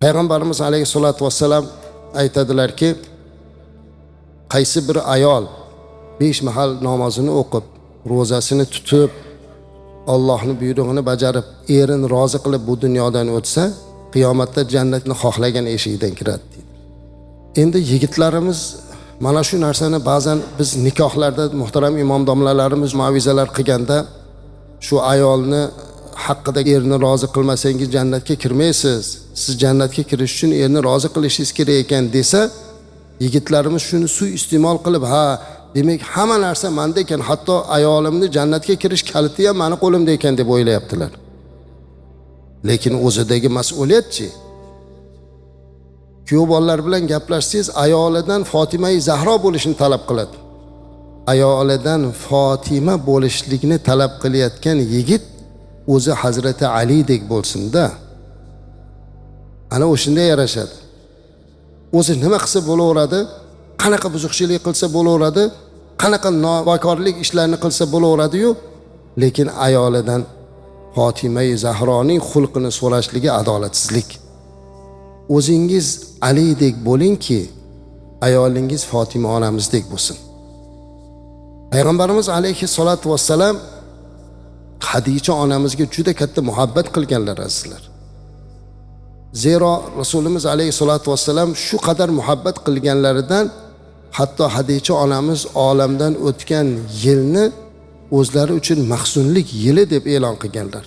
Payg'ambarimiz alayhissalatu vassalam aytadilarki, qaysi bir ayol 5 mahal namozini o'qib, ro'zasini tutib, Allohning buyrug'ini bajarib, erini rozi qilib bu dunyodan o'tsa, qiyomatda jannatni xohlagan eshigidan kiradi deydi. Endi yigitlarimiz mana shu narsani ba'zan biz nikohlarda muhtaram imom domlalarimiz mavizalar qilganda, shu ayolni haqqida erini rozi qilmasangiz jannatga kirmaysiz, siz jannatga kirish uchun erini rozi qilishingiz kerak ekan desa, yigitlarimiz shuni suiiste'mol qilib, ha, demak hamma narsa menda ekan, hatto ayolimni jannatga kirish kaliti ham meni qo'limda ekan deb o'ylayaptilar. Lekin o'zidagi mas'uliyatchi. Kuyov bolalar bilan gaplashsangiz, ayolidan Fotima Zahro bo'lishini talab qiladi. Ayolidan Fotima bo'lishlikni talab qilayotgan yigit o'zi Hazrati Alidek bo'lsin-da. Ana o'shunda yarashadi. O'zi nima qilsa bo'laveradi, qanaqa buzuqchilik qilsa bo'laveradi, qanaqa novakorlik ishlarni qilsa bo'laveradi-yu, lekin ayolidan Fotima Zahroning xulqini so'rashligi adolatsizlik. O'zingiz Alidek bo'lingki, ayolingiz Fotima onamizdek bo'lsin. Payg'ambarimiz alayhissalatu vassalam Hadicha onamizga juda katta muhabbat qilganlar azizlar. Zero Rasulimiz alayhissalatu vassalam shu qadar muhabbat qilganlaridan hatto Hadicha onamiz olamdan o'tgan yilni o'zlari uchun mahzunlik yili deb e'lon qilganlar.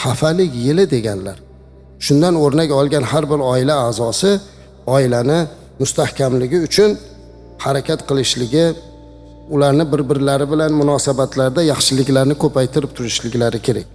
Xafalik yili deganlar. Shundan o'rnak olgan har bir oila a'zosi oilani mustahkamligi uchun harakat qilishligi, ularni bir-birlari bilan munosabatlarda yaxshiliklarni ko'paytirib turishliklari kerak.